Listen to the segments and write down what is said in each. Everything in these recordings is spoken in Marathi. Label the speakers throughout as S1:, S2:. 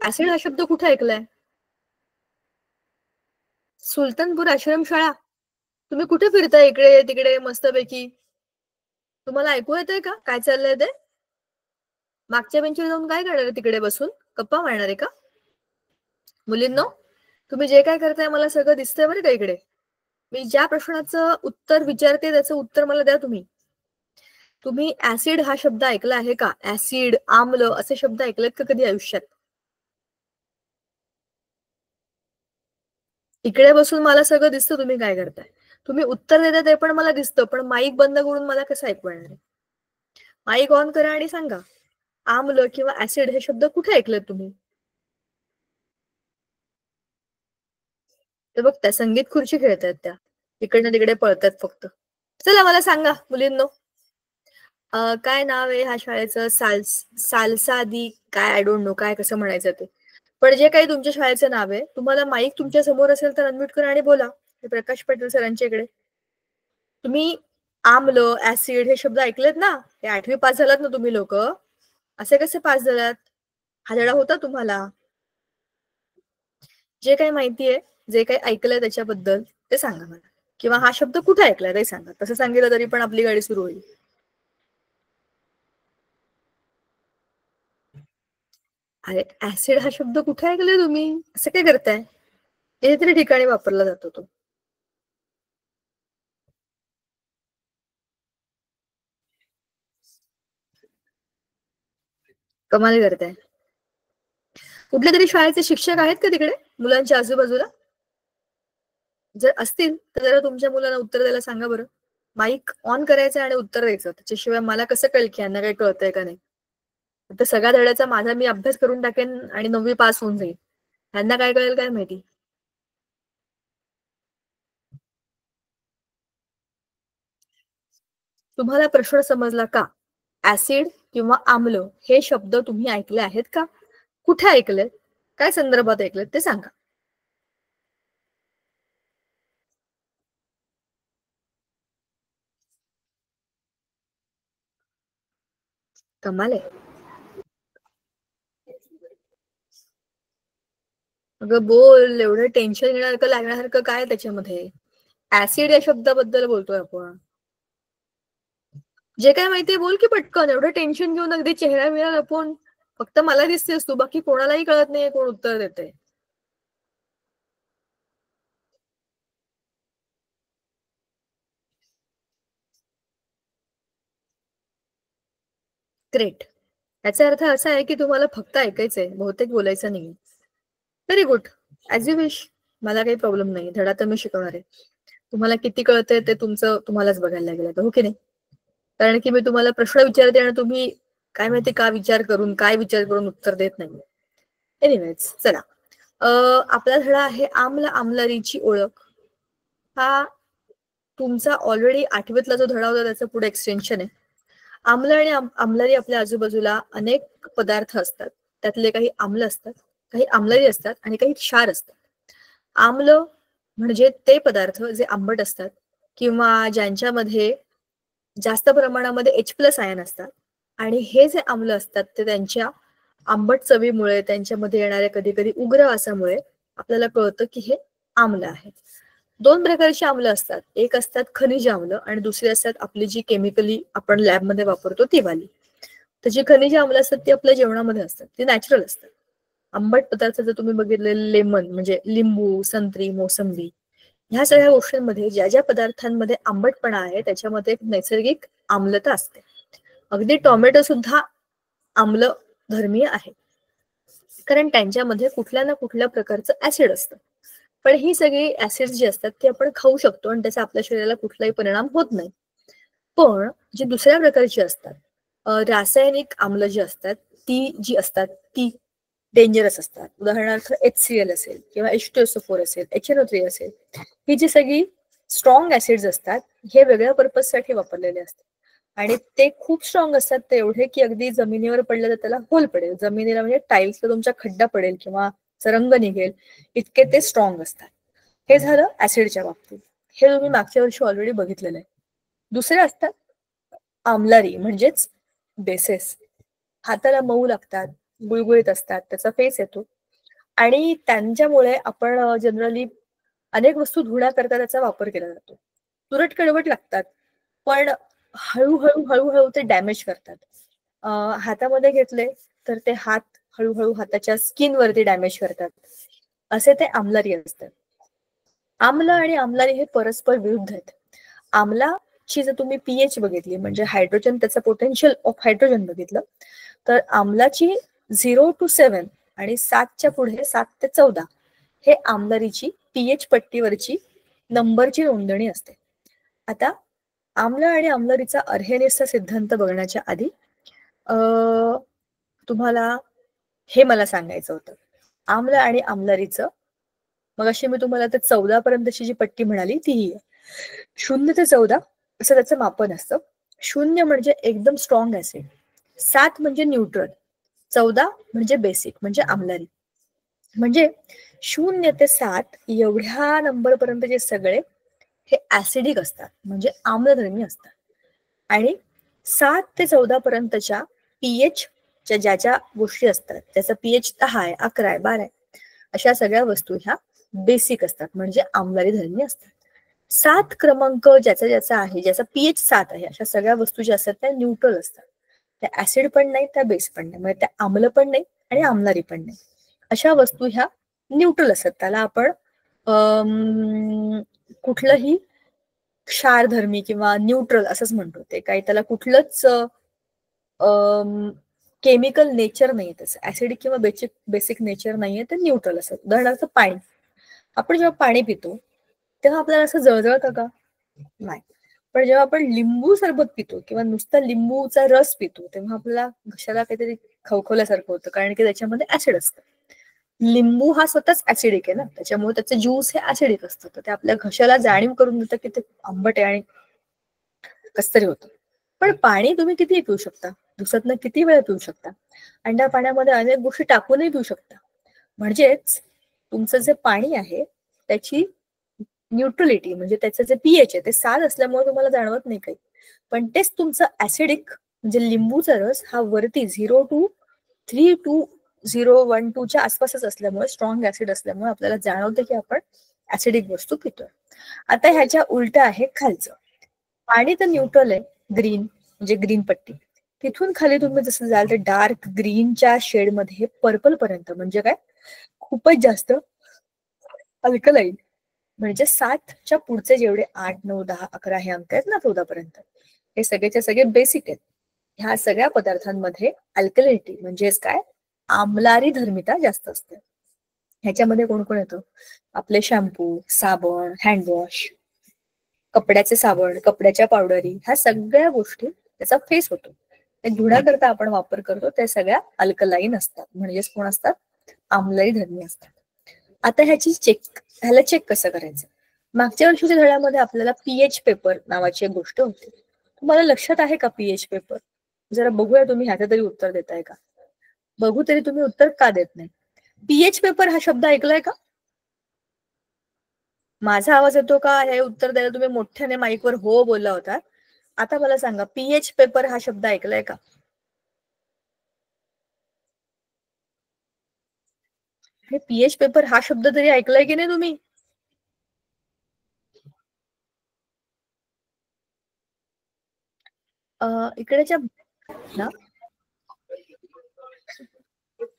S1: ऍसिड हा शब्द कुठे ऐकलाय? सुलतानपूर आश्रमशाळा. तुम्ही कुठे फिरताय इकडे तिकडे मस्तपैकी? तुम्हाला ऐकू येतंय का काय चाललंय ते? मागच्या बेंचवर जाऊन काय करणार आहे तिकडे बसून? गप्पा मारणार आहे का? मुलींनो, तुम्ही जे काय करताय मला सगळं दिसतंय बरं का इकडे. मी ज्या प्रश्नाचं उत्तर विचारते त्याचं उत्तर मला द्या तुम्ही. तुम्ही ऍसिड हा शब्द ऐकला आहे का? ऍसिड, आम्ल असे शब्द ऐकलेत का कधी आयुष्यात? इकडे बसून मला सगळं दिसतं तुम्ही काय करताय. तुम्ही उत्तर देता ते पण मला दिसतं, पण माईक बंद करून मला कसं ऐकू येणार आहे? माईक ऑन करा आणि सांगा, आम्ल किंवा ऍसिड हे शब्द कुठे ऐकलेत तुम्ही? ते बघ त्या संगीत खुर्ची खेळतायत त्या, इकडनं तिकडे पळतायत फक्त. चला मला सांगा मुलींनो, काय नाव आहे ह्या शाळेचं? सालसादी काय, आय डोंट नो काय कसं म्हणायचं ते. पण जे काही तुमच्या शाळेचं नाव आहे, तुम्हाला माईक तुमच्या समोर असेल तर अनम्यूट करा आणि बोला. प्रकाश पाटील सरांच्या इकडे. तुम्ही आम्ल, ऍसिड हे शब्द ऐकलेत ना? हे 8वी पास झालात ना तुम्ही लोक? असे कसे पास झालात? हा धडा होता तुम्हाला? जे काही माहितीये, जे काही ऐकलंय त्याच्याबद्दल ते सांगा मला. किंवा हा शब्द कुठे ऐकलाय ते सांगा. तसं सांगितलं तरी पण आपली गाडी सुरू होईल. अरे ऍसिड हा शब्द कुठे ऐकलाय तुम्ही? असं काय करताय? कितीतरी ठिकाणी वापरला जातो तो. कमाल करताय. कुठल्या तरी शाळेचे शिक्षक आहेत का तिकडे मुलांच्या आजूबाजूला? जर असतील तर जरा तुमच्या मुलांना उत्तर द्यायला सांगा बरं. माईक ऑन करायचं आणि उत्तर द्यायचं. त्याच्याशिवाय मला कसं कळेल की यांना काही कळतंय का नाही? तर सगळ्या धड्याचा माझा मी अभ्यास करून टाकेन आणि 9वी पास होऊन जाईल. यांना काय कळेल काय माहिती. तुम्हाला प्रश्न समजला का? ऍसिड किंवा आम्ल हे शब्द तुम्ही ऐकले आहेत का? कुठे ऐकलेत? काय संदर्भात ऐकलेत ते सांगा. कमाल आहे. अगं बोल, एवढं टेन्शन घेण्यासारखं लागण्यासारखं काय त्याच्यामध्ये? ऍसिड या शब्दाबद्दल बोलतोय आपण. जे काय माहितीये बोल की पटकन. एवढं टेन्शन घेऊन अगदी चेहरा बिहरा लपवून. फक्त मला दिसतेस तू, बाकी कोणालाही कळत नाहीये कोण उत्तर देते. ग्रेट. याचा अर्थ असा आहे की तुम्हाला फक्त ऐकायचंय, बहुतेक बोलायचं नाही. Very good. As you wish. मला काही प्रॉब्लेम नाही. धडा तर मी शिकवणार आहे. तुम्हाला किती कळतंय ते तुमचं तुम्हालाच बघायला लागेल, हो की नाही? कारण की मी तुम्हाला प्रश्न विचारते आणि तुम्ही काय माहिती काय विचार करून उत्तर देत नाही. एनिवेज चला. आपला धडा आहे आम्ल आमलारीची ओळख. हा तुमचा ऑलरेडी 8वीतला जो धडा होता त्याचं पुढे एक्सटेन्शन आहे. आम्ल आणि आमलारी आपल्या आजूबाजूला अनेक पदार्थ असतात. त्यातले काही आम्ल असतात, काही आम्लारी असतात आणि काही क्षार असतात. आम्ल म्हणजे ते पदार्थ जे आंबट असतात किंवा ज्यांच्यामध्ये जास्त प्रमाणामध्ये H+ आयन असतात. आणि हे जे आम्ल असतात ते त्यांच्या आंबट चवीमुळे, त्यांच्यामध्ये येणाऱ्या कधी कधी उग्र वासामुळे आपल्याला कळतं की हे आम्ल आहे. 2 प्रकारचे आम्ल असतात. एक असतात खनिज आम्ल आणि दुसरी असतात आपली जी केमिकली आपण लॅबमध्ये वापरतो ती वाली. तर जी खनिज आम्ल असतात ती आपल्या जेवणामध्ये असतात, ती नॅचरल असतात. आंबट पदार्थ जर तुम्ही बघितले, लेमन म्हणजे लिंबू, संत्री, मोसंबी, ह्या सगळ्या गोष्टींमध्ये ज्या ज्या पदार्थांमध्ये आंबटपणा आहे त्याच्यामध्ये एक नैसर्गिक आम्लता असते. अगदी टोमॅटो सुद्धा आम्ल धर्मीय आहे, कारण त्यांच्यामध्ये कुठल्या ना कुठल्या प्रकारचं ऍसिड असतं. पण ही सगळी ऍसिड जी असतात ती आपण खाऊ शकतो आणि त्याचा आपल्या शरीराला कुठलाही परिणाम होत नाही. पण जी दुसऱ्या प्रकारची असतात, रासायनिक आम्ल जी असतात, ती जी असतात ती डेंजरस असतात. उदाहरणार्थ HCl असेल किंवा H2SO4 असेल, HNO3 असेल, ही जी सगळी स्ट्रॉंग ऍसिड्स असतात हे वेगळ्या पर्पजसाठी वापरलेले असतात. आणि ते खूप स्ट्रॉंग असतात, ते एवढे की अगदी जमिनीवर पडलं तर त्याला होल पडेल, जमिनीला म्हणजे टाईल्सला तुमच्या खड्डा पडेल किंवा रंग निघेल, इतके ते स्ट्रॉंग असतात. हे झालं ऍसिडच्या बाबतीत. हे तुम्ही मागच्या वर्षी ऑलरेडी बघितलेलं आहे. दुसरे असतात आम्लारी म्हणजेच बेसेस. हाताला मऊ लागतात, गुळगुळीत असतात, त्याचा फेस येतो आणि त्यांच्यामुळे आपण जनरली अनेक वस्तू धुण्याकरता त्याचा वापर केला जातो. तुरट कडवट लागतात, पण हळूहळू हळूहळू ते डॅमेज करतात. हातामध्ये घेतले तर ते हात हळूहळू हाताच्या स्किन वरती डॅमेज करतात. असे ते आमलारी असतात. आम्ल आणि आमलारी हे परस्पर विरुद्ध आहेत. आम्लाची जर तुम्ही पीएच बघितली म्हणजे हायड्रोजन, त्याचं पोटेन्शियल ऑफ हायड्रोजन बघितलं तर आम्लाची 0 to 7 आणि 7च्या पुढे 7 ते 14 हे आमलारीची पीएच पट्टीवरची नंबरची नोंदणी असते. आता आम्ल आणि आमलारीचा अर्हेनिसचा सिद्धांत बघण्याच्या आधी तुम्हाला हे मला सांगायचं होतं. आम्ल आणि आमलारीचं मग अशी मी तुम्हाला ते 14 पर्यंतची जी पट्टी म्हणाली ती 0 ते 14 असं त्याचं मापन असतं. 0 म्हणजे एकदम स्ट्रॉंग ऍसिड, 7 म्हणजे न्यूट्रल, 14 म्हणजे बेसिक म्हणजे आम्लारी. म्हणजे 0 ते 7 एवढ्या नंबर पर्यंतचे सगळे हे ऍसिडिक असतात म्हणजे आम्लधर्मी असतात. आणि 7 ते 14 पर्यंतच्या पीएच ज्या ज्या गोष्टी असतात त्याचा पीएच 10 आहे, 11 आहे, 12 आहे, अशा सगळ्या वस्तू ह्या बेसिक असतात म्हणजे आम्लारी धर्मी असतात. 7 क्रमांक ज्याचा ज्याचा आहे, ज्याचा पीएच 7 आहे, अशा सगळ्या वस्तू ज्या असतात त्या न्यूट्रल असतात. त्या ऍसिड पण नाही, त्या बेस पण नाही, म्हणजे त्या आम्ल पण नाही आणि आम्लारी पण नाही. अशा वस्तू ह्या न्यूट्रल असतात. त्याला आपण कुठलंही क्षारधर्मी किंवा न्यूट्रल असंच म्हणतो. ते काही त्याला कुठलंच केमिकल नेचर नाही, त्याचं ऍसिडिक किंवा बेसिक नेचर नाहीये, ते न्यूट्रल असतं. उदाहरणार्थ पाणी. आपण जेव्हा पाणी पितो तेव्हा आपल्याला असं जळजळतं का? नाही. पण जेव्हा आपण लिंबू सरबत पितो किंवा नुसता लिंबूचा रस पितो तेव्हा आपल्याला घशाला काहीतरी खवखवल्यासारखं होतं, कारण की त्याच्यामध्ये ऍसिड असतं. लिंबू हा स्वतःच ऍसिडिक आहे ना, त्याच्यामुळे त्याचे ज्यूस हे ऍसिडिक असतं, तर ते आपल्या घशाला जाणीव करून देतं की ते आंबट आहे आणि कसतरी होतं. पण पाणी तुम्ही कितीही पिऊ शकता, दिवसातनं किती वेळ पिऊ शकता, आणि त्या पाण्यामध्ये अनेक गोष्टी टाकूनही पिऊ शकता. म्हणजेच तुमचं जे पाणी आहे त्याची न्यूट्रलिटी म्हणजे त्याचं जे पीएच आहे ते 7 असल्यामुळे तुम्हाला जाणवत नाही काही, पण तेच तुमचं ऍसिडिक म्हणजे लिंबूचा रस हा वरती 0 to 3 to 0, 1, 2 च्या आसपासच असल्यामुळे, स्ट्रॉंग ऍसिड असल्यामुळे आपल्याला जाणवतं की आपण ऍसिडिक वस्तू पितोय. आता ह्याच्या उलट आहे खालचं. पाणी तर न्यूट्रल आहे, ग्रीन म्हणजे ग्रीन पट्टी. तिथून खाली तुम्ही जसं जाल तर डार्क ग्रीनच्या शेडमध्ये पर्पल पर्यंत म्हणजे काय, खूपच जास्त अल्कलाईन. म्हणजे 7च्या पुढचे जेवढे 8, 9, 10, 11 हे अंक आहेत ना 14 पर्यंत, हे सगळेचे सगळे बेसिक आहेत. ह्या सगळ्या पदार्थांमध्ये अल्कलिनिटी म्हणजेच काय, आम्लारी धर्मिता जास्त असते. ह्याच्यामध्ये कोण कोण येतं, आपले शॅम्पू, साबण, हँडवॉश, कपड्याचे साबण, कपड्याच्या पावडरी, ह्या सगळ्या गोष्टी त्याचा फेस होतो. धुण्याकरता आपण वापर करतो त्या सगळ्या अल्कलाईन असतात, म्हणजेच कोण असतात, आम्लारी धर्मी असतात. आता ह्याला चेक कसं करायचं. मागच्या वर्षीच्या धड्यामध्ये आपल्याला पीएच पेपर नावाची एक गोष्ट होती. तुम्हाला लक्षात आहे का पीएच पेपर? जरा बघूया तुम्ही ह्याचं तरी उत्तर देताय का. बघू तरी तुम्ही उत्तर का देत नाही. पीएच पेपर हा शब्द ऐकलाय का? माझा आवाज येतो का? हे उत्तर द्यायला तुम्ही मोठ्याने माईकवर हो बोलला होता. आता मला सांगा, पीएच पेपर हा शब्द ऐकलाय का? हे पीएच पेपर हा शब्द तरी ऐकलाय की नाही तुम्ही? इकडेच्या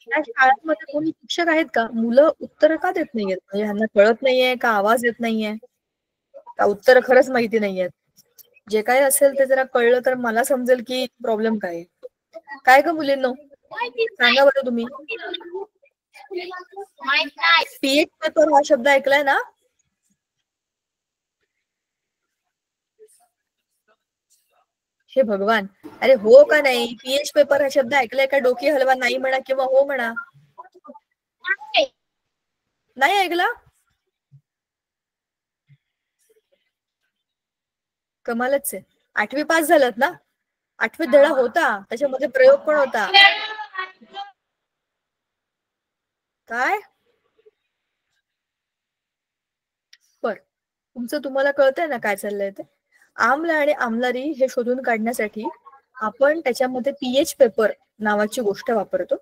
S1: शाळांमध्ये कोणी शिक्षक आहेत का? मुलं उत्तर का देत नाहीयेत? म्हणजे ह्यांना कळत नाहीये का, आवाज येत नाहीये का, उत्तर खरंच माहिती नाहीयेत? जे काय असेल ते जरा कळलं तर मला समजेल की प्रॉब्लेम काय आहे. काय ग मुलींनो, सांगा बरं तुम्ही. पीएच पेपर हा शब्द ऐकलाय ना? हे भगवान, अरे हो का नाही? पीएच पेपर हा शब्द ऐकलाय का? डोकी हलवा, नाही म्हणा किंवा हो म्हणा. नाही ऐकला? कमालच आहे. 8वी पास झालात ना? 8वीत धडा होता, त्याच्यामध्ये प्रयोग पण होता. काय बर, तुमचं तुम्हाला कळतंय ना काय चाललंय ते. आम्ल आणि आम्लारी हे शोधून काढण्यासाठी आपण त्याच्यामध्ये पीएच पेपर नावाची गोष्ट वापरतो.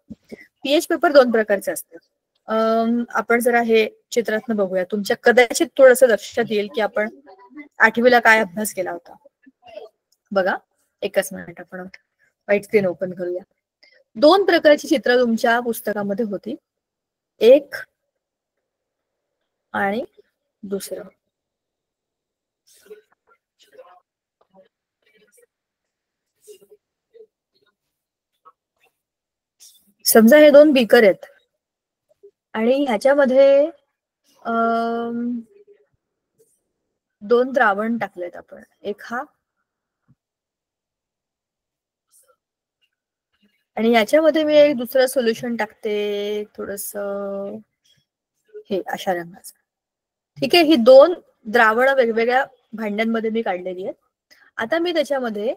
S1: पीएच पेपर दोन प्रकारचे असतात. आपण जरा हे चित्रातनं बघूया. तुमच्या कदाचित थोडंसं लक्षात येईल की आपण 8वीला काय अभ्यास केला होता. बघा, एकच मिनिट आपण व्हाईट स्क्रीन ओपन करूया. दोन प्रकारची चित्र तुमच्या पुस्तकामध्ये होती, एक आणि दुसरं. समजा हे दोन बीकर आहेत आणि ह्याच्यामध्ये दोन द्रावण टाकलेत आपण. एक हा आणि याच्यामध्ये मी एक दुसरं सोल्युशन टाकते, थोडस हे अशा रंगाचं. ठीक आहे, ही दोन द्रावण वेगवेगळ्या भांड्यांमध्ये मी काढलेली आहेत. आता मी त्याच्यामध्ये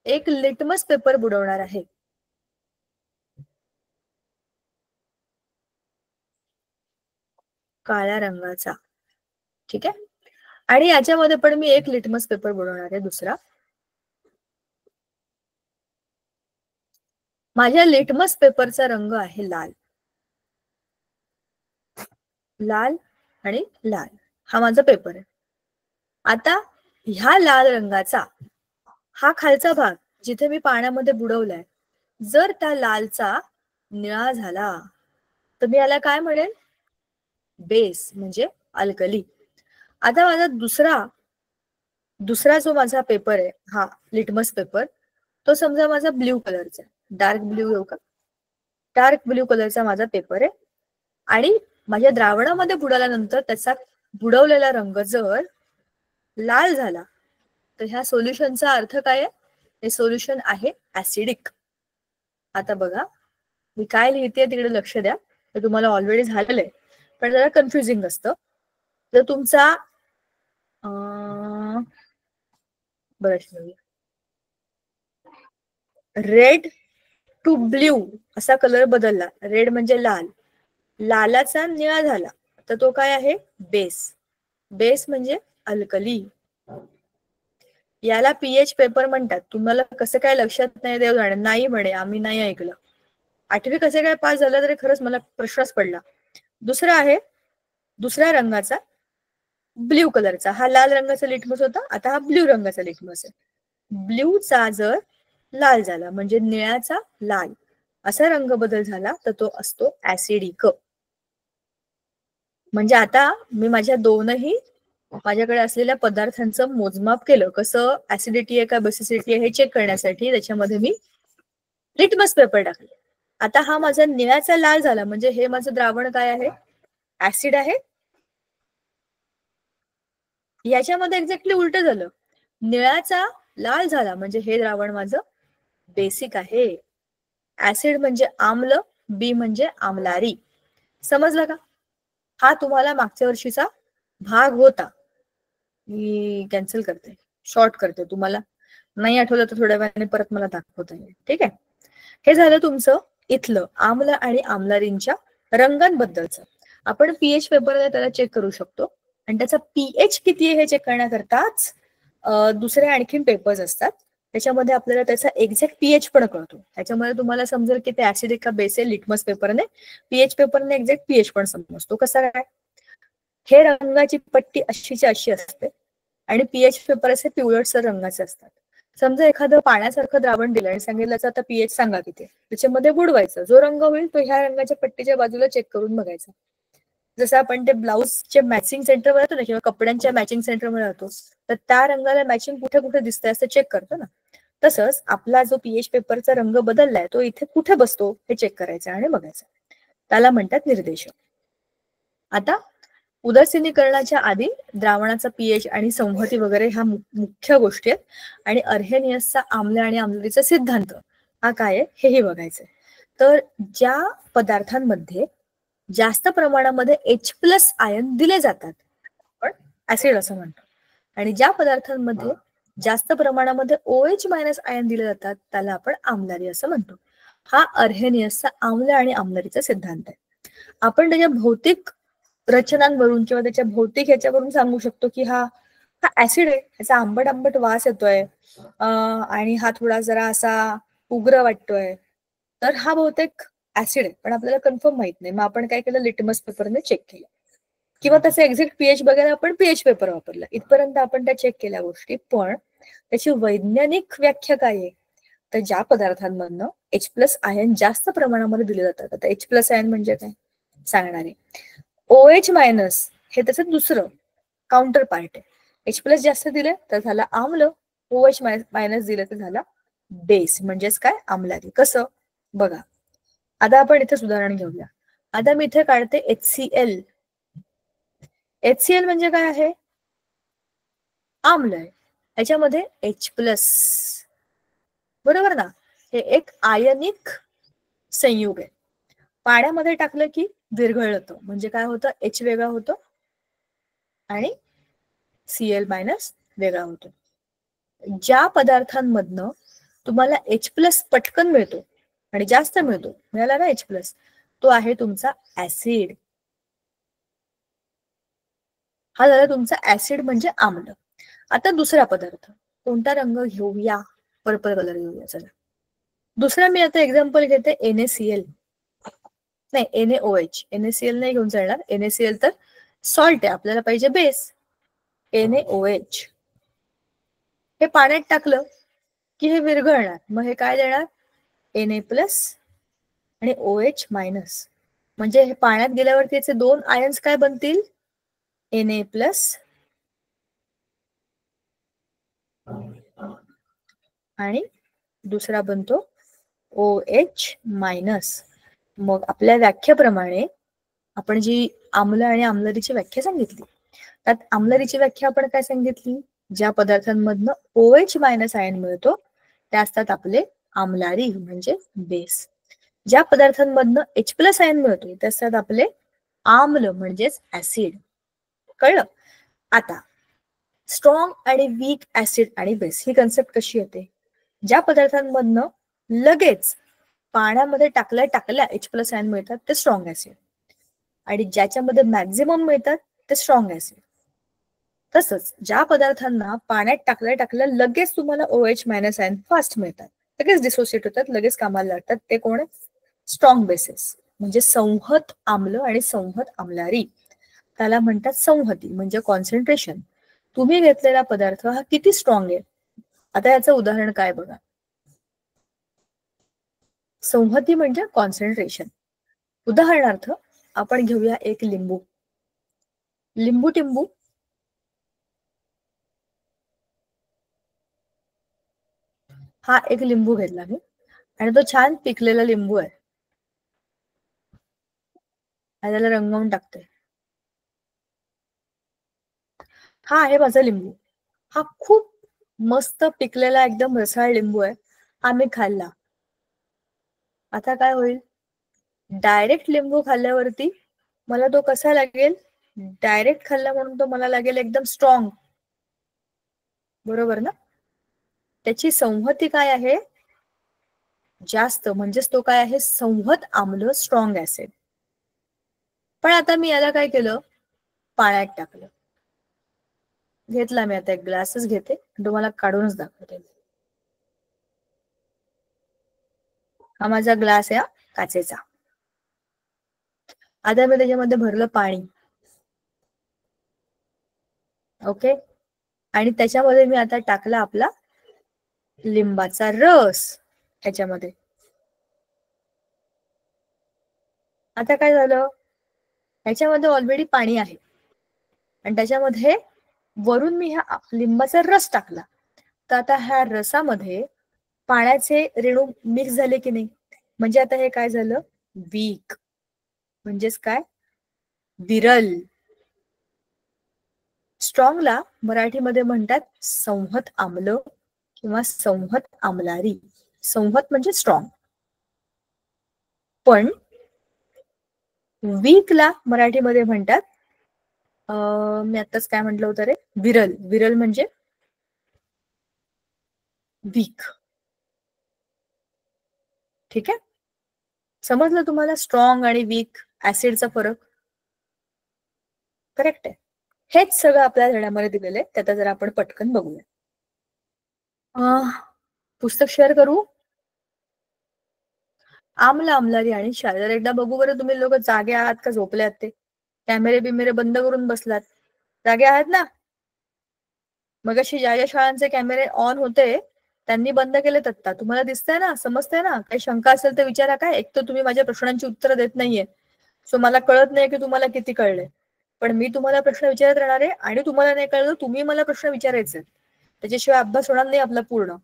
S1: एक लिटमस पेपर बुडवणार आहे. काळ्या रंगाचा. ठीक आहे, आणि याच्यामध्ये पण मी एक लिटमस पेपर बुडवणार आहे दुसरा. माझ्या लिटमस पेपरचा रंग आहे लाल. लाल आणि लाल हा माझा पेपर आहे. आता ह्या लाल रंगाचा हा खालचा भाग जिथे मी पाण्यामध्ये बुडवलाय, जर त्या लालचा निळा झाला तर मी याला काय म्हणेन? बेस, म्हणजे अल्कली. आता माझा दुसरा जो माझा पेपर आहे, हा लिटमस पेपर, तो समजा माझा ब्ल्यू कलरचा, डार्क ब्ल्यू येऊ का? डार्क ब्ल्यू कलरचा माझा पेपर आहे आणि माझ्या द्रावणामध्ये बुडाल्यानंतर त्याचा बुडवलेला रंग जर लाल झाला तर ह्या सोल्युशनचा अर्थ काय आहे? हे सोल्युशन आहे ऍसिडिक. आता बघा, मी काय लिहिते तिकडे लक्ष द्या. तर तुम्हाला ऑलरेडी झालेलं आहे, पण जरा कन्फ्युजिंग असतं. जर तुमचा रेड टू ब्ल्यू असा कलर बदलला, रेड म्हणजे लाल, लालाचा निळा झाला, तर तो काय आहे? बेस. बेस म्हणजे अल्कली. याला पीएच पेपर म्हणतात. तुम्हाला कसं काय लक्षात नाही देव जाणे, नाही म्हणे, आम्ही नाही ऐकलं. 8वी कसे काय पास झालं तरी खरंच मला प्रश्नच पडला. दुसरा आहे दुसऱ्या रंगाचा, ब्ल्यू कलरचा. हा लाल रंगाचा लिटमस होता, आता हा ब्ल्यू रंगाचा लिटमस आहे. ब्ल्यूचा जर लाल झाला म्हणजे निळ्याचा लाल असा रंग बदल झाला तर तो असतो ऍसिडिक. म्हणजे आता मी माझ्या दोनही माझ्याकडे असलेल्या पदार्थांचं मोजमाप केलं. कसं? ऍसिडिटी आहे का बेसिसिटी आहे हे चेक करण्यासाठी त्याच्यामध्ये मी लिटमस पेपर टाकले. आता हा माझा निळ्याचा लाल झाला म्हणजे हे माझं द्रावण काय आहे? ऍसिड आहे. याच्यामध्ये एक्झॅक्टली उलट झालं, निळ्याचा लाल झाला म्हणजे हे द्रावण माझं बेसिक आहे. ऍसिड म्हणजे आम्ल, बी म्हणजे आम्लारी. समजलं का? हा तुम्हाला मागच्या वर्षीचा भाग होता. मी कॅन्सल करते, शॉर्ट करते. तुम्हाला नाही आठवलं तर थोड्या वेळाने परत मला दाखवता येईल. ठीक आहे, हे झालं तुमचं इथलं आम्ल आणि आम्लारींच्या रंगांबद्दलचं. आपण पीएच पेपर त्याला चेक करू शकतो आणि त्याचा पीएच किती आहे हे चेक करण्याकरताच दुसरे आणखीन पेपर्स असतात. त्याच्यामध्ये आपल्याला त्याचा एक्झॅक्ट पीएच पण कळतो. त्याच्यामध्ये तुम्हाला समजेल की ते ऍसिडिक का बेस आहे. लिटमस पेपरने, पीएच पेपरने एक्झॅक्ट पीएच पण समजतो. कसा काय? हे रंगाची पट्टी अशीच्या अशी असते आणि पीएच पेपर असे पिवळटसर रंगाचे असतात. समजा एखादं पाण्यासारखं द्रावण दिलं आणि सांगितलं आता पीएच सांगा किती, त्याच्यामध्ये बुडवायचं. जो रंग होईल तो ह्या रंगाच्या पट्टीच्या बाजूला चेक करून बघायचा. जसं आपण ते ब्लाऊजचे मॅचिंग सेंटरवर जातो ना, किंवा कपड्यांच्या मॅचिंग सेंटरमध्ये जातो, तर त्या रंगाला मॅचिंग कुठे कुठे दिसतंय असं चेक करतो ना. तसंच आपला जो पीएच पेपरचा रंग बदललाय तो इथे कुठे बसतो हे चेक करायचं आणि बघायचं. त्याला म्हणतात निर्देशक. आता उदासीनीकरणाच्या आधी द्रावणाचा पीएच आणि संहती वगैरे ह्या मुख्य गोष्टी आहेत. आणि अर्हेनियसचा आम्ल आणि आम्लरीचा सिद्धांत हा काय आहे हेही बघायचंय. तर ज्या पदार्थांमध्ये जास्त प्रमाणामध्ये H+ आयन दिले जातात आपण ऍसिड असं म्हणतो, आणि ज्या पदार्थांमध्ये जास्त प्रमाणामध्ये OH- आयन दिले जातात त्याला आपण आम्लारी असं म्हणतो. हा अर्हेनियसचा आम्ल आणि आम्लरीचा सिद्धांत आहे. आपण त्याच्या भौतिक रचनांवरून किंवा त्याच्या भौतिक ह्याच्यावरून सांगू शकतो की हा ऍसिड आहे, ह्याचा आंबट आंबट वास येतोय आणि हा थोडा जरा असा उग्र वाटतोय, तर हा बहुतेक ऍसिड आहे, पण आपल्याला कन्फर्म माहित नाही. मग आपण काय केलं, लिटमस पेपरने चेक केलं, किंवा त्याचं एक्झॅक्ट पीएच बघायला आपण पीएच पेपर वापरला. इथपर्यंत आपण त्या चेक केल्या गोष्टी. पण त्याची वैज्ञानिक व्याख्या काय आहे, तर ज्या पदार्थांमधनं H+ आयन जास्त प्रमाणामध्ये दिले जातात. आता H+ आयन म्हणजे काय सांगणार आहे. OH- हे त्याचं दुसरं काउंटर पार्ट आहे. H+ जास्त दिले तर झाला आम्ल, OH- दिले तर झाला बेस, म्हणजेच काय, आम्लारी. कसं बघा, आता आपण इथेच उदाहरण घेऊया. आता मी इथे काढते HCl. HCl म्हणजे काय आहे, आम्ल आहे. याच्यामध्ये H+, बरोबर ना. हे एक आयनिक संयुग आहे. पाण्यामध्ये टाकलं की विरघळतं, म्हणजे काय होतं, H वेगळा होतो आणि Cl- वेगळा होतो. ज्या पदार्थांमधनं तुम्हाला H+ पटकन मिळतो आणि जास्त मिळतो, मिळाला ना H+, तो आहे तुमचा ऍसिड. हा झाला तुमचा ऍसिड म्हणजे आम्ल. आता दुसरा पदार्थ कोणता रंग घेऊया, पर्पल कलर घेऊया. चला दुसरा मी आता एक्झाम्पल घेते NaCl. नाही, NaOH. NaCl नाही घेऊन चालणार. NaCl तर सॉल्ट आहे, आपल्याला पाहिजे बेस. NaOH हे पाण्यात टाकलं की हे विरघळणार. मग हे काय देणार, Na+ आणि OH-. म्हणजे हे पाण्यात गेल्यावरती याचे दोन आयन्स काय बनतील, Na+ आणि दुसरा बनतो OH-. मग आपल्या व्याख्येप्रमाणे आपण जी आम्ल आणि आम्लरीची व्याख्या सांगितली, त्यात आम्लरीची व्याख्या आपण काय सांगितली, ज्या पदार्थांमधनं OH- आयन मिळतो त्या असतात आपले आम्लारी म्हणजे बेस. ज्या पदार्थांमधनं H+ आयन मिळतो ते असतात आपले आम्ल म्हणजेच ऍसिड. कळलं. आता स्ट्रॉंग आणि वीक ऍसिड आणि बेस ही कन्सेप्ट कशी येते, ज्या पदार्थांमधनं लगेच पाण्यामध्ये टाकल्या H+ आयन मिळतात ते स्ट्रॉंग ऍसिड, आणि ज्याच्यामध्ये मॅक्झिमम मिळतात ते स्ट्रॉंग ऍसिड. तसंच ज्या पदार्थांना पाण्यात टाकल्या लगेच तुम्हाला OH- आयन फास्ट मिळतात, लगेच डिसोसिएट होतात, लगेच कामाला लागतात, ते कोण आहे, स्ट्रॉंग बेसेस. म्हणजे संहत आम्ल आणि संहत आम्लारी, त्याला म्हणतात संहती म्हणजे कॉन्सन्ट्रेशन. तुम्ही घेतलेला पदार्थ हा किती स्ट्रॉंग आहे. आता याचं उदाहरण काय बघा, संहती म्हणजे कॉन्सन्ट्रेशन. उदाहरणार्थ आपण घेऊया एक लिंबू. लिंबू टिंबू हा एक लिंबू घेतला मी, आणि तो छान पिकलेला लिंबू आहे, त्याला रंगवून टाकते. हा आहे माझा लिंबू. हा खूप मस्त पिकलेला एकदम रसाळ लिंबू आहे. हा मी खाल्ला. आता काय होईल, डायरेक्ट लिंबू खाल्ल्यावरती मला तो कसा लागेल, डायरेक्ट खाल्ला म्हणून तो मला लागेल एकदम स्ट्रॉंग, बरोबर ना. त्याची संहती काय आहे, जास्त, म्हणजेच तो काय आहे, संहत आम्ल, स्ट्रॉंग ऍसिड. पण आता मी याला काय केलं, पाण्यात टाकलं. घेतला मी आता एक ग्लासच घेते, तुम्हाला काढूनच दाखवते. हा माझा ग्लास आहे काचेचा. आता मी त्याच्यामध्ये भरलं पाणी, ओके, आणि त्याच्यामध्ये मी आता टाकला आपला लिंबाचा रस ह्याच्यामध्ये. आता काय झालं, ह्याच्यामध्ये ऑलरेडी पाणी आहे आणि त्याच्यामध्ये वरून मी हा लिंबाचा रस टाकला, तर आता ह्या रसामध्ये पाण्याचे रेणू मिक्स झाले की नाही, म्हणजे आता हे काय झालं, वीक, म्हणजेच काय, विरल. स्ट्रॉंगला मराठीमध्ये म्हणतात संहत आम्ल किंवा संहत आम्लारी. संहत म्हणजे स्ट्रॉंग. पण वीकला मराठीमध्ये म्हणतात, मी आताच काय म्हटलं होतं रे, विरल. विरल म्हणजे वीक. ठीक आहे, समजलं तुम्हाला स्ट्रॉंग आणि वीक ऍसिडचा फरक. करेक्ट आहे. हेच सगळं आपल्या धड्यामध्ये दिलेलं आहे, त्याचा जरा आपण पटकन बघूया. पुस्तक शेअर करू. आम्ल आम्लारी आणि क्षार. जर एकदा बघू बरं तुम्ही लोक जागे आहात का झोपले आहात ते? कॅमेरे बिमेरे बंद करून बसलात, जागे आहात ना? मग अशी ज्या ज्या शाळांचे कॅमेरे ऑन होते त्यांनी बंद केलेत आता. तुम्हाला दिसतंय ना, समजतंय ना? काही शंका असेल तर विचारा. काय एक तर तुम्ही माझ्या प्रश्नांची उत्तरं देत नाहीये, सो मला कळत नाही की तुम्हाला किती कळले. पण मी तुम्हाला प्रश्न विचारत राहणार आहे आणि तुम्हाला नाही कळलं तुम्ही मला प्रश्न विचारायचे. त्याच्याशिवाय अभ्यास होणार नाही आपला पूर्ण.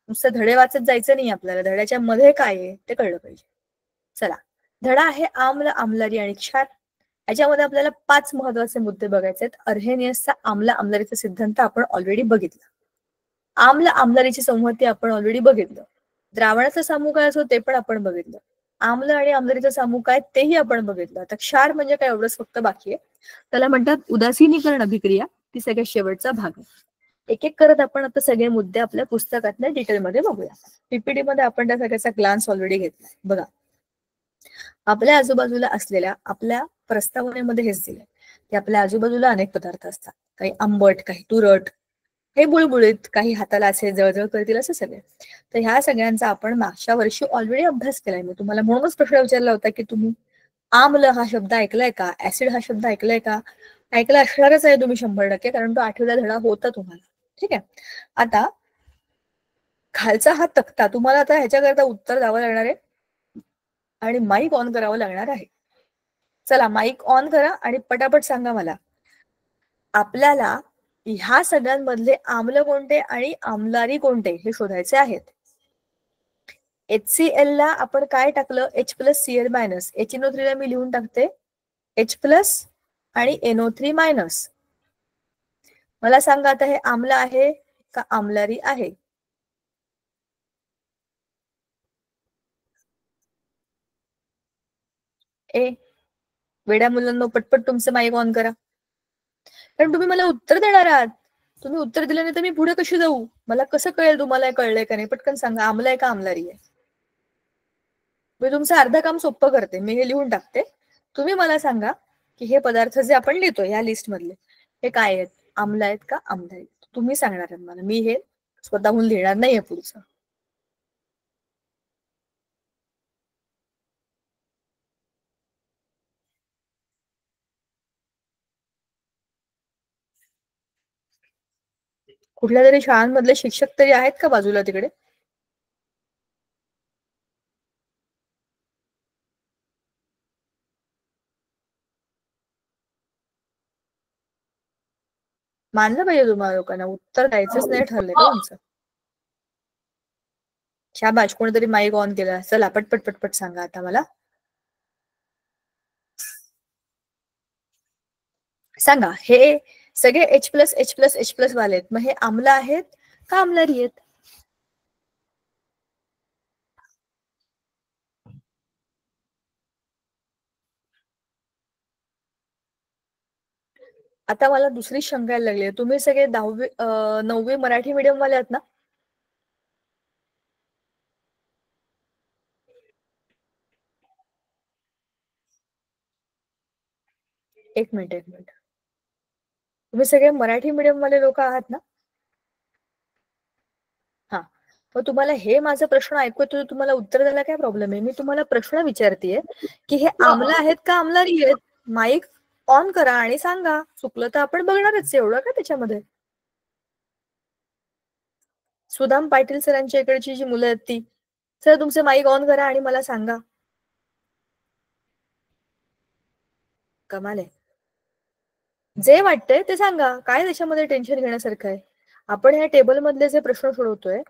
S1: नुसतं धडे वाचत जायचं नाही आपल्याला, धड्याच्या मध्ये काय आहे ते कळलं पाहिजे. चला, धडा आहे आम्ल आम्लारी आणि क्षार. याच्यामध्ये आपल्याला 5 महत्वाचे मुद्दे बघायचे आहेत. अर्हेनियसचा आम्ल आम्लारीचा सिद्धांत आपण ऑलरेडी बघितला. आम्ल आम्लारीची संहती आपण ऑलरेडी बघितलं. द्रावणाचा समूह काय असतो ते पण आपण बघितलं. आम्ल आणि आम्लारीचा समूह काय तेही आपण बघितलं. आता क्षार म्हणजे काय एवढंच फक्त बाकी आहे. त्याला म्हणतात उदासीनीकरण अभिक्रिया. ती सगळ्यात शेवटचा भाग आहे. एक एक करत आपण आता सगळे मुद्दे आपल्या पुस्तकातल्या डिटेलमध्ये बघूया. पीपीटी मध्ये आपण त्या सगळ्याचा ग्लान्स ऑलरेडी घेतलाय. बघा, आपल्या आजूबाजूला असलेल्या आपल्या प्रस्तावनेमध्ये हेच दिलंय की आपल्या आजूबाजूला अनेक पदार्थ असतात. काही आंबट, काही तुरट, काही बुळबुळीत, काही हाताला असे जळजळ करतील, असे सगळे. तर ह्या सगळ्यांचा आपण मागच्या वर्षी ऑलरेडी अभ्यास केलाय. मी तुम्हाला म्हणूनच प्रश्न विचारला होता की तुम्ही आम्ल हा शब्द ऐकलाय का, ऍसिड हा शब्द ऐकलाय का? ऐकला असणारच आहे तुम्ही 100%, कारण तो 8वीला धडा होता तुम्हाला. ठीक आहे. आता खालचा हा तक्ता तुम्हाला आता ह्याच्याकरता उत्तर द्यावं लागणार आहे आणि माईक ऑन करावं लागणार आहे. चला, माईक ऑन करा आणि पटापट सांगा मला, आपल्याला ह्या सगळ्यांमधले आम्ल कोणते आणि आम्लारी कोणते हे शोधायचे आहेत. HCl ला आपण काय टाकलं? H+Cl-. HNO3 ला मी लिहून टाकते H+ आणि NO3-. मला सांगा आता हे आम्ल आहे का आम्लारी आहे? ए, वेड्या मुलांनो, पटपट तुमचं माईक ऑन करा, कारण तुम्ही मला उत्तर देणार आहात. तुम्ही उत्तर दिलं नाही तर मी पुढे कशी जाऊ? मला कसं कळेल तुम्हाला कळलंय का नाही? पटकन सांगा, आम्ल आहे का आम्लारी आहे? मी तुमचं अर्ध काम सोपं करते. मी हे लिहून टाकते, तुम्ही मला सांगा की हे पदार्थ जे आपण लिहितो या लिस्ट मधले हे काय आहेत? आम्ल आहेत का आम्लारी आहेत? तुम्ही सांगणार आहेत मला, मी हे स्वतःहून लिहिणार नाहीये पुढचं. कुठल्या तरी शाळांमधले शिक्षक तरी आहेत का बाजूला तिकडे? मानलं पाहिजे तुम्हाला लोकांना, उत्तर द्यायचंच नाही ठरलंय का तुमचं? शाबाश, कोणीतरी माईक ऑन केला. चला, पटपट पटपट सांगा आता मला. सांगा, हे सगळे H+H+H+ वाले आहेत, मग हे आम्ल आहेत का आम्लारी आहेत? आता मला दुसरी शंका यायला लागली. तुम्ही सगळे 9वी मराठी मीडियम वाले आहात ना? एक मिनिट. तुम्ही सगळे मराठी मीडियम वाले लोक आहात ना? हा, मग तुम्हाला हे माझा प्रश्न ऐकू येतो, तुम्हाला उत्तर द्यायला काय प्रॉब्लेम आहे? मी तुम्हाला प्रश्न विचारतेय की हे आम्ल आहेत का आम्लारी आहेत? माईक ऑन करा आणि सांगा. चुकलं तर आपण बघणारच, एवढं का त्याच्यामध्ये? सुदाम पाटील सरांच्या इकडची जी मुलं आहेत ती, सर तुमचे माईक ऑन करा आणि मला सांगा. कमाल आहे. जे वाटतंय ते सांगा, काय त्याच्यामध्ये टेन्शन घेण्यासारखं आहे? आपण ह्या टेबल मधले जे प्रश्न सोडवतोय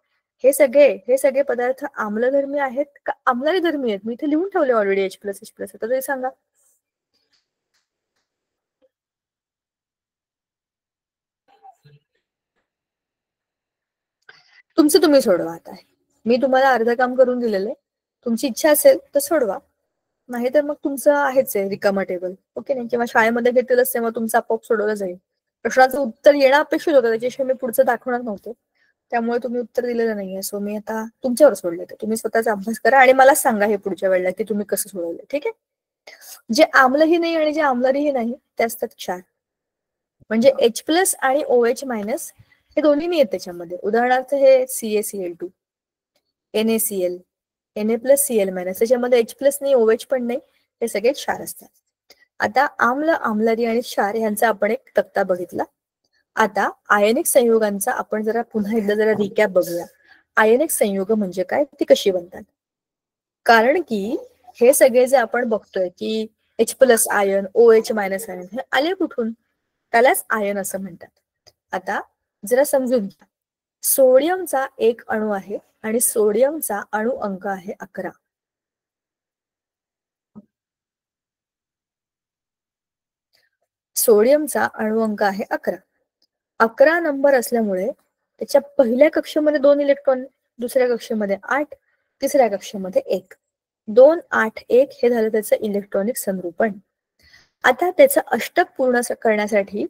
S1: हे सगळे पदार्थ आम्लधर्मी आहेत का आम्लारी धर्मी आहेत? मी इथे लिहून ठेवले ऑलरेडी H+H+. आता ते सांगा. तुमचं तुम्ही सोडवा. आता मी तुम्हाला अर्ध काम करून दिलेलं आहे. तुमची इच्छा असेल तर सोडवा, नाही तर मग तुमचं आहेच आहे रिकामा टेबल. ओके नाही? किंवा शाळेमध्ये घेतीलच तेव्हा तुमचं आपोआप सोडवलं जाईल. प्रश्नाचं उत्तर येणं अपेक्षित होतं, त्याच्याशिवाय मी पुढचं दाखवणार नव्हते. त्यामुळे तुम्ही उत्तर दिलेलं नाहीये, सो मी आता तुमच्यावर सोडले. तुम्ही स्वतःचा अभ्यास करा आणि मला सांगा हे पुढच्या वेळेला की तुम्ही कसं सोडवलं. ठीक आहे? जे आम्लही नाही आणि जे आम्लारीही नाही ते असतात क्षार. म्हणजे H+ आणि OH- हे दोन्ही नाही आहेत त्याच्यामध्ये. उदाहरणार्थ हे CaCl2, NaCl, Na+Cl- त्याच्यामध्ये H+ नाही, OH पण नाही, हे सगळे क्षार असतात. आता आम्ल, आम्लारी आणि क्षार यांचा आपण एक तक्ता बघितला. आता आयनिक संयुगांचा आपण जरा पुन्हा एकदा जरा रिकॅप बघूया. आयनिक संयुग म्हणजे काय, ती कशी बनतात. कारण की हे सगळे जे आपण बघतोय की H+ आयन, OH- आयन, हे आले कुठून, त्यालाच आयन असं म्हणतात. आता जरा समजून घ्या. सोडियमचा एक अणू आहे आणि सोडियमचा अणु अंक आहे 11. सोडियमचा अणु अंक आहे 11. 11 नंबर असल्यामुळे त्याच्या पहिल्या कक्षेमध्ये 2 इलेक्ट्रॉन, दुसऱ्या कक्षेमध्ये 8, तिसऱ्या कक्षेमध्ये 1. 2, 8, 1 हे झालं त्याचं इलेक्ट्रॉनिक संरूपण. आता त्याचं अष्टक पूर्ण करण्यासाठी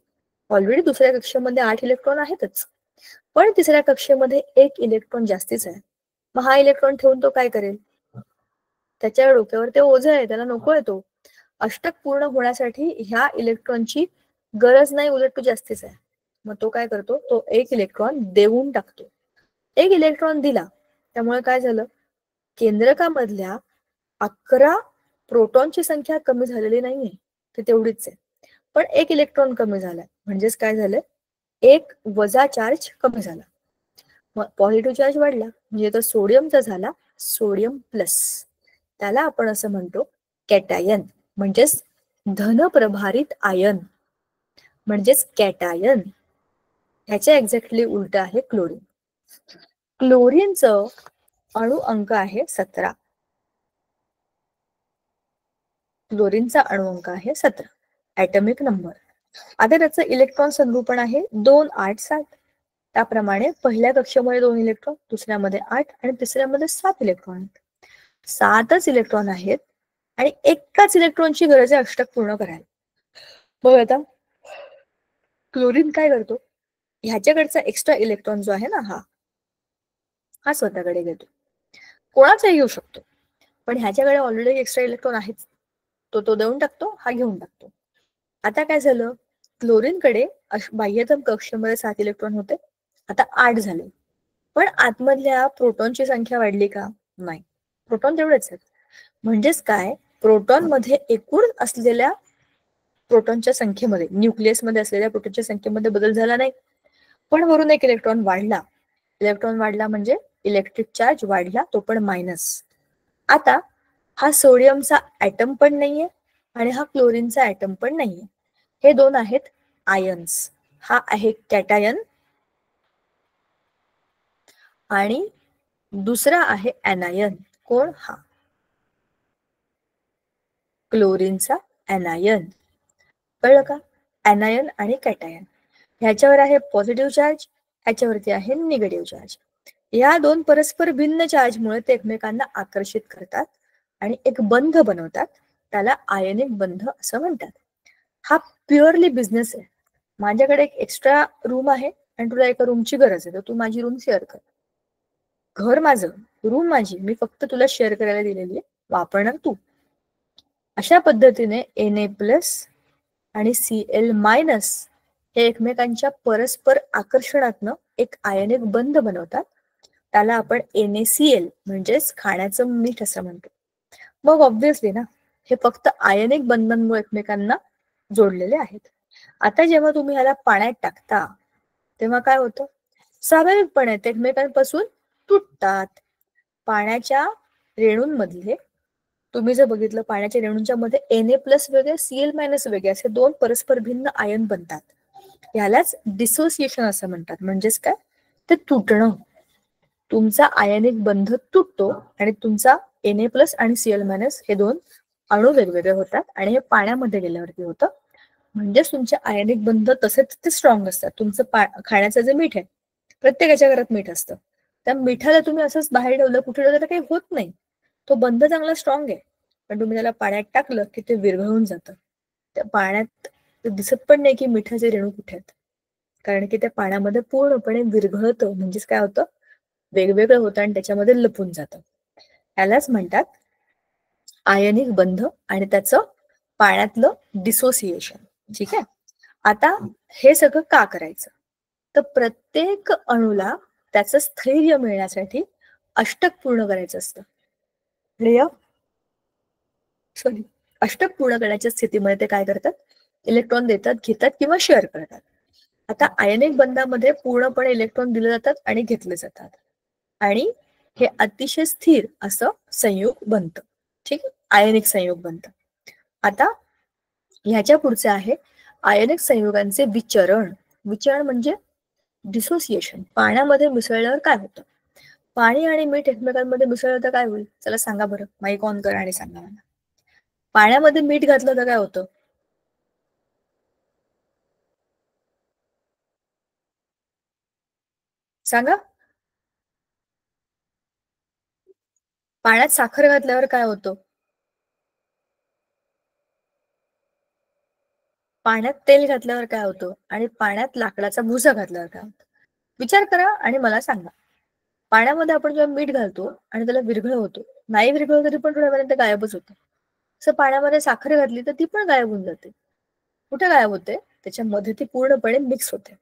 S1: ऑलरेडी दुसऱ्या कक्षेमध्ये 8 इलेक्ट्रॉन आहेतच, पण तिसऱ्या कक्षेमध्ये 1 इलेक्ट्रॉन जास्तीच आहे. मग हा इलेक्ट्रॉन ठेवून तो काय करेल, त्याच्या डोक्यावर ते ओझं आहे, त्याला नको आहे तो. अष्टक पूर्ण होण्यासाठी ह्या इलेक्ट्रॉनची गरज नाही, उलट तो जास्तीच आहे. मग तो काय करतो, तो 1 इलेक्ट्रॉन देऊन टाकतो. 1 इलेक्ट्रॉन दिला त्यामुळे काय झालं, केंद्रकामधल्या 11 प्रोटॉनची संख्या कमी झालेली नाहीये, ते तेवढीच आहे, पण 1 इलेक्ट्रॉन कमी झालाय. म्हणजेच काय झालं, 1 वजा चार्ज कमी झाला. मग पॉझिटिव्ह चार्ज वाढला म्हणजे तो सोडियमचा झाला सोडियम प्लस. त्याला आपण असं म्हणतो कॅटायन, म्हणजेच धनप्रभारित आयन, म्हणजेच कॅटायन. ह्याच्या एक्झॅक्टली उलट आहे क्लोरीन. क्लोरीनचं अणु अंक आहे 17. क्लोरीनचा अणु अंक आहे 17, ऍटॉमिक नंबर. आता त्याचं इलेक्ट्रॉन संरूपण आहे 2, 8, 7. त्याप्रमाणे पहिल्या कक्षेमध्ये 2 इलेक्ट्रॉन, दुसऱ्यामध्ये 8 आणि तिसऱ्यामध्ये 7 इलेक्ट्रॉन आहेत. 7च इलेक्ट्रॉन आहेत आणि एकाच इलेक्ट्रॉनची गरज आहे अष्टक पूर्ण करायला. बघ आता क्लोरीन काय करतो, ह्याच्याकडचा एक्स्ट्रा इलेक्ट्रॉन जो आहे ना, हा स्वतःकडे घेतो. कोणाचाही घेऊ शकतो, पण ह्याच्याकडे ऑलरेडी एक्स्ट्रा इलेक्ट्रॉन आहेच, तो देऊन टाकतो, हा घेऊन टाकतो. आता काय झालं, क्लोरीनकडे बाह्यतम कक्षेमध्ये 7 इलेक्ट्रॉन होते, आता 8 झाले. पण आतमधल्या प्रोटॉनची संख्या वाढली का, नाही, प्रोटॉन तेवढेच आहेत. म्हणजेच काय, प्रोटॉन मध्ये एकूण असलेल्या प्रोटॉनच्या संख्येमध्ये, न्यूक्लियसमध्ये असलेल्या प्रोटॉनच्या संख्येमध्ये बदल झाला नाही, पण वरून 1 इलेक्ट्रॉन वाढला. इलेक्ट्रॉन वाढला म्हणजे इलेक्ट्रिक चार्ज वाढला, तो पण मायनस. आता हा सोडियमचा ऍटम पण नाहीये आणि हा क्लोरीनचा ऍटम पण नाहीये, हे दोन आहेत आयन्स. हा आहे कॅटायन आणि दुसरा आहे एनायन. कोण, हा क्लोरीनचा एनायन. कळलं का, एनायन आणि कॅटायन. ह्याच्यावर आहे पॉझिटिव्ह चार्ज, ह्याच्यावरती आहे निगेटिव्ह चार्ज. या दोन परस्पर भिन्न चार्जमुळे ते एकमेकांना आकर्षित करतात आणि एक बंध बनवतात, त्याला आयनिक बंध असं म्हणतात. हा प्युअरली बिझनेस आहे. माझ्याकडे एक एक्स्ट्रा रूम आहे आणि तुला एका रूमची गरज आहे, तर तू माझी रूम शेअर कर. घर माझं, रूम माझी, मी फक्त तुला शेअर करायला दिलेली आहे, वापरणार तू. अशा पद्धतीने Na+ आणि Cl- हे एकमेकांच्या परस्पर आकर्षणातनं एक आयनिक बंध बनवतात, त्याला आपण NaCl म्हणजेच खाण्याचं मीठ असं म्हणतो. मग ऑब्व्हियसली ना, हे फक्त आयनिक बंधांमुळे एकमेकांना जोडलेले आहेत. आता जेव्हा तुम्ही ह्याला पाण्यात टाकता तेव्हा काय होतं, स्वाभाविकपणे ते एकमेकांपासून तुटतात. पाण्याच्या रेणूंमधले, तुम्ही जर बघितलं, पाण्याच्या रेणूंच्या मध्ये Na+ वेगळे, Cl- वेगळे असे दोन परस्पर भिन्न आयन बनतात. यालाच डिसोसिएशन असं म्हणतात. म्हणजेच काय, ते तुटणं. तुमचा आयनिक बंध तुटतो आणि तुमचा Na+ आणि Cl- हे दोन अणू वेगवेगळे होतात आणि हे पाण्यामध्ये गेल्यावरती होतं. म्हणजेच तुमचे आयनिक बंध तसेच ते स्ट्रॉंग असतात. तुमचं खाण्याचं जे मीठ आहे, प्रत्येकाच्या घरात मीठ असतं, त्या मिठाला तुम्ही असंच बाहेर ठेवलं, कुठे ठेवलं तर काही होत नाही, तो बंध चांगला स्ट्रॉंग आहे. पण तुम्ही त्याला पाण्यात टाकलं की ते विरघळून जातं. त्या पाण्यात दिसत पण नाही की मिठाचे रेणू कुठे आहेत, कारण की त्या पाण्यामध्ये पूर्णपणे विरघळतं. म्हणजेच काय होतं, वेगवेगळं होतं आणि त्याच्यामध्ये लपून जातं. यालाच म्हणतात आयनिक बंध आणि त्याचं पाण्यातलं डिसोसिएशन. ठीक आहे. आता हे सगळं का करायचं, तर प्रत्येक अणूला त्याचं स्थैर्य मिळण्यासाठी अष्टक पूर्ण करायचं असतं. क्लिअर? सॉरी. अष्टक पूर्ण करण्याच्या स्थितीमध्ये ते काय करतात? इलेक्ट्रॉन देतात, घेतात किंवा शेअर करतात. आता आयनिक बंधामध्ये पूर्णपणे इलेक्ट्रॉन दिले जातात आणि घेतले जातात, आणि हे अतिशय स्थिर असं संयुग बनतं. ठीक आहे, आयनिक संयुग बनतं. आता ह्याच्या पुढचे आहे आयनिक संयुगांचे विचरण. विचरण म्हणजे डिसोसिएशन. पाण्यामध्ये मिसळल्यावर काय होतं? पाणी आणि मीठ एकमेकांमध्ये मिसळलं तर काय होईल? चला सांगा बरं, माईक ऑन करा आणि सांगा मला. पाण्यामध्ये मीठ घातलं तर काय होतं? सांगा. पाण्यात साखर घातल्यावर काय होतं? पाण्यात तेल घातल्यावर काय होतं? आणि पाण्यात लाकडाचा भुसा घातल्यावर काय होतं? विचार करा आणि मला सांगा. पाण्यामध्ये आपण जेव्हा मीठ घालतो आणि त्याला विरघळ होतो, नाही विरघळलं तरी पण थोड्या वेळाने ते गायबच होतं. असं पाण्यामध्ये साखर घातली तर ती पण गायब होऊन जाते. कुठे गायब होते? त्याच्यामध्ये ती पूर्णपणे मिक्स होते.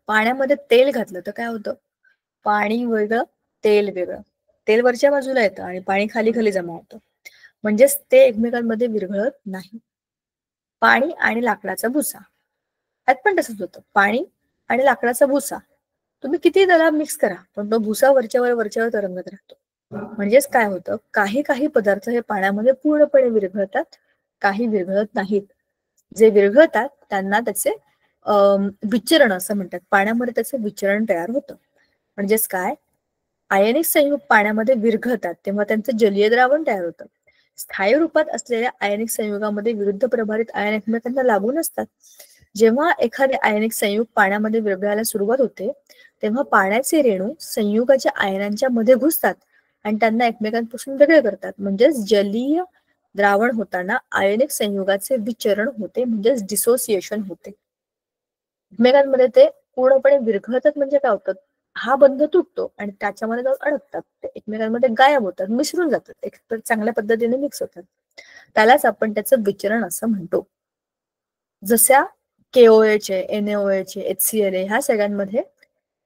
S1: पाण्यामध्ये तेल घातलं तर काय होतं? पाणी वेगळं, तेल वेगळं. तेल वरच्या बाजूला येतं आणि पाणी खाली खाली जमा होतं. म्हणजेच ते एकमेकांमध्ये विरघळत नाही. पाणी आणि लाकडाचा भुसा, यात पण तसंच होतं. पाणी आणि लाकडाचा भुसा तुम्ही किती त्याला मिक्स करा, पण तो भुसा वरच्यावर तरंगत राहतो. म्हणजेच काय होतं, काही काही पदार्थ हे पाण्यामध्ये पूर्णपणे विरघळतात, काही विरघळत नाहीत. जे विरघळतात त्यांना त्याचे विचरण असं म्हणतात. पाण्यामध्ये त्याचे विचरण तयार होतं. म्हणजेच काय, आयनिक संयुग पाण्यामध्ये विरघळतात तेव्हा त्यांचं जलीय द्रावण तयार होतं. स्थायी रूपात असलेल्या आयनिक संयुगामध्ये विरुद्ध प्रभारित आयन एकमेकांना लागून असतात. जेव्हा एखादे आयनिक संयुग पाण्यामध्ये विरघळायला सुरुवात होते, तेव्हा पाण्याचे रेणू संयुगाच्या आयनांच्या मध्ये घुसतात आणि त्यांना एकमेकांपासून वेगळे करतात. म्हणजेच जलीय द्रावण होताना आयनिक संयुगाचे विचरण होते, म्हणजेच डिसोसिएशन होते. एकमेकांमध्ये ते पूर्णपणे विरघळतात. म्हणजे काय होतं, हा बंध तुटतो आणि त्याच्यामध्ये जाऊन अडकतात, ते एकमेकांमध्ये गायब होतात, मिसळून जातात, एक चांगल्या पद्धतीने मिक्स होतात. त्यालाच आपण त्याचं विचरण असं म्हणतो. जशा KOH आहे, NaOH आहे, HCl आहे, ह्या सगळ्यांमध्ये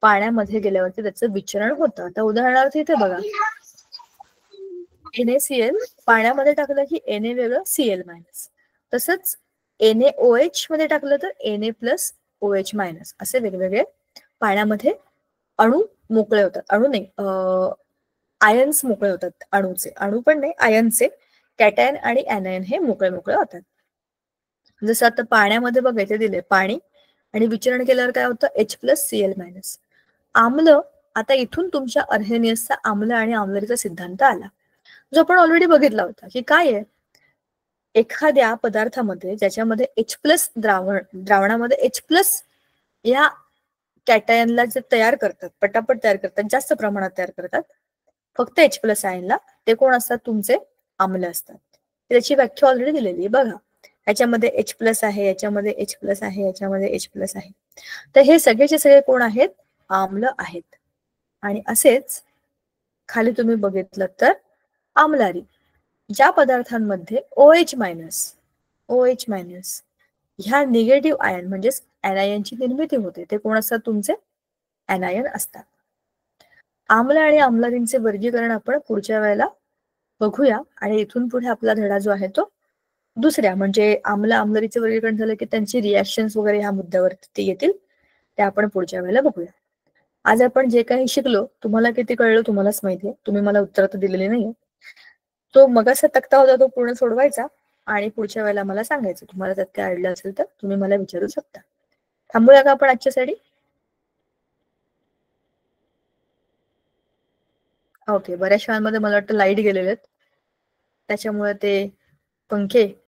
S1: पाण्यामध्ये गेल्यावरती त्याचं विचरण होतं. आता उदाहरणार्थ इथे बघा, NaCl पाण्यामध्ये टाकलं की Na वेगळं, Cl मायनस. तसंच NaOH मध्ये टाकलं तर Na+OH- असे वेगवेगळे पाण्यामध्ये अणू मोकळे होतात. अणू नाही, आयन्स मोकळे होतात. अणू पण नाही, आयनचे कॅटायन आणि ऍनायन हे मोकळे मोकळे होतात. जसं आता पाण्यामध्ये बघायचे दिले पाणी, आणि विचरण केल्यावर काय होतं, H+Cl-. आम्ल, आता इथून तुमच्या अर्हेनियसचा आम्ल आणि आम्लरीचा सिद्धांत आला, जो आपण ऑलरेडी बघितला होता, की काय आहे, एखाद्या पदार्थामध्ये ज्याच्यामध्ये H+ द्रावणामध्ये H+ या कॅटायनला जे तयार करतात, पटापट तयार करतात, जास्त प्रमाणात तयार करतात, फक्त H+ आयनला, ते कोण असतात, तुमचे आम्ल असतात. त्याची व्याख्या ऑलरेडी दिलेली आहे बघा. याच्यामध्ये H+ आहे, याच्यामध्ये H+ आहे, याच्यामध्ये H+ आहे. तर हे सगळेचे सगळे कोण आहेत, आम्ल आहेत. आणि असेच खाली तुम्ही बघितलं तर आम्लारी, ज्या पदार्थांमध्ये OH- ह्या निगेटिव्ह आयन म्हणजेच ऍनायनची निर्मिती होते, ते कोण असतात, तुमचे ऍनायन असतात. आम्ल आणि आम्लारींचे वर्गीकरण आपण पुढच्या वेळेला बघूया, आणि इथून पुढे आपला धडा जो आहे तो दुसऱ्या, म्हणजे आम्ल आम्लारीचे वर्गीकरण झालं की त्यांची रिॲक्शन्स वगैरे ह्या मुद्द्यावर ते येतील, ते आपण पुढच्या वेळेला बघूया. आज आपण जे काही शिकलो, तुम्हाला किती कळलं तुम्हालाच माहितीये, तुम्ही मला उत्तर तर दिलेली नाहीये. तो मगाचा तक्ता होता तो पूर्ण सोडवायचा आणि पुढच्या वेळेला मला सांगायचं. तुम्हाला त्यात काय अडलं असेल तर तुम्ही मला विचारू शकता. थांबूया का आपण आजच्यासाठी? ओके, बऱ्याच शाळांमध्ये मला वाटतं लाईट गेलेले आहेत, त्याच्यामुळे ते पंखे